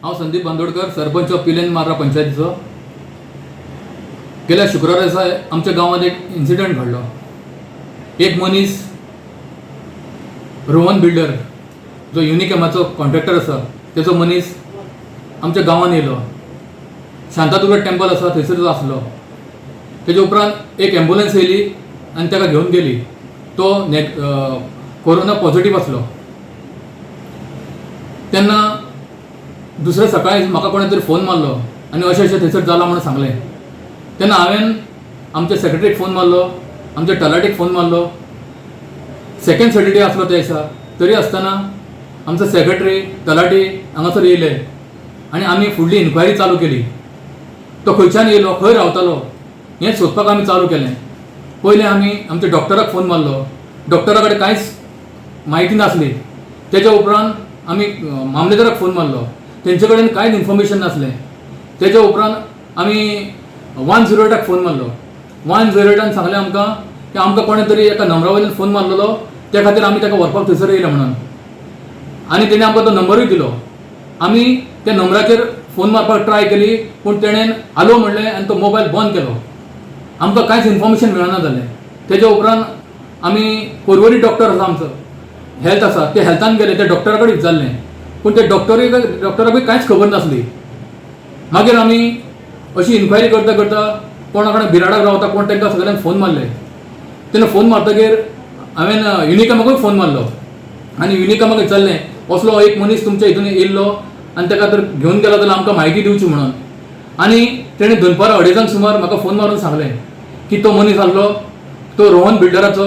हांव संदीप बांदोडकर सरपंच पिलेन मार्रा पंचायतीचो। गेल्या शुक्रारा दिसा आमच्या गांवांत एक इन्सिडंट घडलो। एक मनीस रोहन बिल्डर जो युनिकॅमाचो कॉन्ट्रॅक्टर आसा तेजो मनीस आमच्या गांवांत येयलो। शांतादुर्गा टेम्पल आसा थंयसर तो आसलो। तेजे उपरांत एक एम्ब्युलन्स येयली आनी ताका घेवन गेली। तो कोरोना पॉझिटिव्ह आसलो। तेन्ना दुसऱ्या सकाळी म्हाका कोणें तरी फोन मारलो आनी अशें अशें थंयसर जालां म्हणून सांगलें। तेन्ना हांवें आमच्या सेक्रेटरीक फोन मारलो, आमच्या तलाटीक फोन मारलो। सेकंड सॅटर्डे आसलो त्या दिसा, तरी आसतना आमचो सेक्रेटरी तलाटी हांगासर येयले आनी आमी फुडली इन्क्वायरी चालू केली। तो खंयच्यान येयलो, खंय रावतालो हें सोदपाक आमी चालू केलें। पयलीं आमी आमच्या डॉक्टराक फोन मारलो। डॉक्टरा कडेन कांयच म्हायती नासली। तेच्या उपरांत आमी मामलेदाराक फोन मारलो, तेंचे कडेन कांयच इन्फॉर्मेशन नासलें। तेच्या उपरांत आमी 108 फोन मारलो। 108 सांगलें आमकां की आमकां कोणें तरी एका नंबरा वयल्यान फोन मारलेलो, त्या खातीर आमी ताका व्हरपाक थंयसर येयले म्हणून। आनी तेणें आमकां तो नंबरूय दिलो। आमी त्या नंबराचेर फोन मारपाक ट्राय केली, पूण तेणें हालो म्हणलें आनी तो मोबायल बंद केलो। आमकां कांयच इन्फॉर्मेशन मेळना जालें। तेच्या उपरांत आमी पर्वरी डॉक्टर आसा आमचो हेल्थ आसा, ते हेल्थान गेले। त्या डॉक्टरा कडेन विचारलें, पूण ते डॉक्टराकूय कांयच खबर नासली। मागीर आमी अशी इन्क्वायरी करता करता कोणा कडेन बिराडाक रावता कोण तांकां सगळ्यांक फोन मारले। तेन्ना फोन मारतकीर हांवें युनिकॅमाकूय फोन मारलो आनी युनिकॅमाक विचारलें असलो एक मनीस तुमच्या हितून येयल्लो आनी ताका तर घेवन गेलो जाल्यार आमकां म्हायती दिवची म्हणून। आनी तेणें दनपारां 2:30 सुमार म्हाका फोन मारून सांगलें की तो मनीस आसलो तो रोहन बिल्डराचो,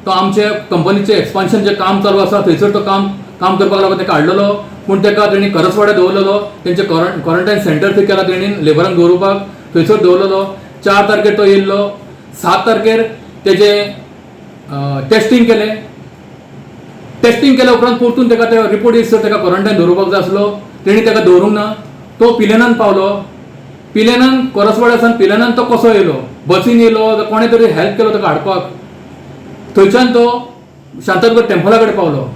तो आमच्या कंपनीचें एक्सपान्शन जें काम चालू आसा थंयसर तो काम करपाक लागून ताका हाडलेलो, पूण ताका तेणी करसवाड्यार दवरलेलो। तेंचे क्वॉरंटायन सेंटर थंय केला तेणीन लेबरांक दवरपाक, थंयसर दवरलेलो। 4 तारखेर तो येयल्लो। 7 तारखेर तेजें टेस्टींग केलें। टेस्टींग केल्या उपरांत परतून ताका ते रिपोर्ट येयसर ताका क्वॉरंटायन दवरपाक जाय आसलो, तेणी ताका दवरूंक ना। तो पिलेनान पावलो। पिलेनान करसवाड्यासान पिलेनान तो कसो येयलो, बसीन येयलो काय कोणें तरी हेल्प केलो ताका हाडपाक। थंयच्यान तो शांतादुर्गा टेम्पला कडेन पावलो।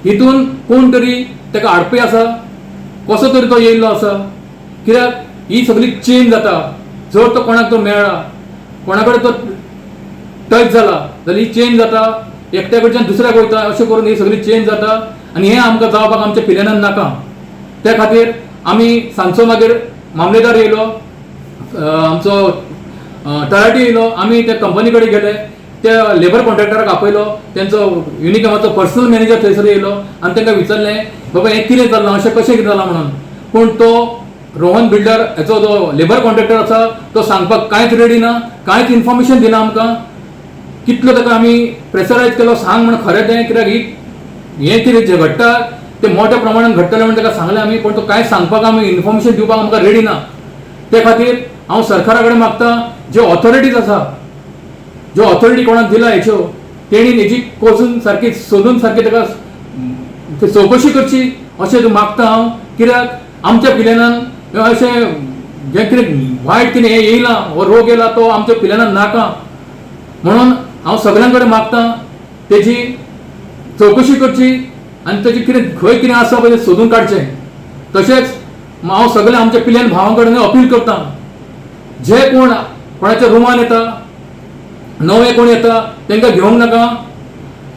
हितून कोण तरी ताका हाडपी आसा, कसो तरी तो येयल्लो आसा। कित्याक ही सगळी चेंज जाता। जर तो कोणाक तो मेळ्ळा, कोणा कडेन तो टच जाला जाल्यार ही चेंज जाता। एकट्या कडच्यान दुसऱ्याक वयता, अशें करून ही सगळी चेंज जाता आनी हें आमकां जावपाक आमच्या पिलेनान नाका। त्या खातीर आमी सांजचो मागीर मामलेदार येयलो, आमचो तलाटी येयलो। आमी त्या कंपनी कडेन गेले, त्या लेबर कॉन्ट्रॅक्टराक आपयलो। तेंचो युनिकॅमाचो पर्सनल मॅनेजर थंयसर येयलो आनी तांकां विचारलें बाबा हें कितें जालां, अशें कशें कितें जालां म्हणून। पूण तो रोहन बिल्डर हेचो जो लेबर कॉन्ट्रॅक्टर आसा तो सांगपाक कांयच रेडी ना, कांयच इन्फॉर्मेशन दिना आमकां। कितलो ताका आमी प्रेशरायज केलो, सांग म्हण खरें तें, कित्याक हें कितें जें घडटा तें मोठ्या प्रमाणान घडटलें म्हण ताका सांगलें आमी, पूण तो कांयच सांगपाक आमी इन्फॉर्मेशन दिवपाक आमकां रेडी ना। त्या खातीर हांव सरकारा कडेन मागतां, ज्यो ऑथॉरिटीज आसा, ज्यो ऑथॉरिटी कोणाक दिला हेच्यो, तेणी हेची कोसून सारकी सोदून सारकी ताका चवकशी करची अशें मागता हांव। कित्याक आमच्या पिलेनान अशें जें कितें वायट कितें हें येयलां, हो रोग येयला तो आमच्या पिलेनान नाका। म्हणून हांव सगळ्यां कडेन मागतां तेजी चवकशी करची आनी तेजें कितें खंय कितें आसा पळय तें सोदून काडचें। तशेंच हांव सगळ्या आमच्या पिलेन भावां कडेन अपील करतां, जे कोण कोणाच्या रुमान येता, नवे कोण येता तांकां घेवंक नाका।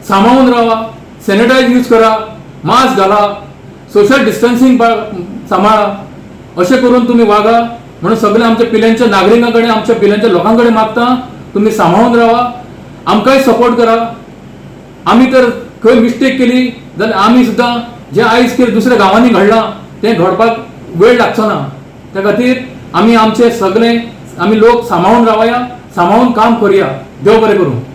सांबाळून रावा, सॅनिटायज यूज करा, मास्क घाला, सोशल डिस्टन्सिंग सांबाळा, अशें करून तुमी वागा म्हणून सगळ्या आमच्या पिल्यांच्या नागरिकां कडेन, आमच्या पिल्यांच्या लोकां कडेन मागता तुमी सांबाळून रावा, आमकांय सपोर्ट करा। आमी तर खंय मिस्टेक केली जाल्यार आमी सुद्दां जें आयज कितें दुसऱ्या गांवांनी घडलां तें घडपाक वेळ लागचो ना। त्या खातीर आमी आमचे सगळे आमी लोक सांबाळून रावया, सांबाळून काम करया। देव बरें करूं।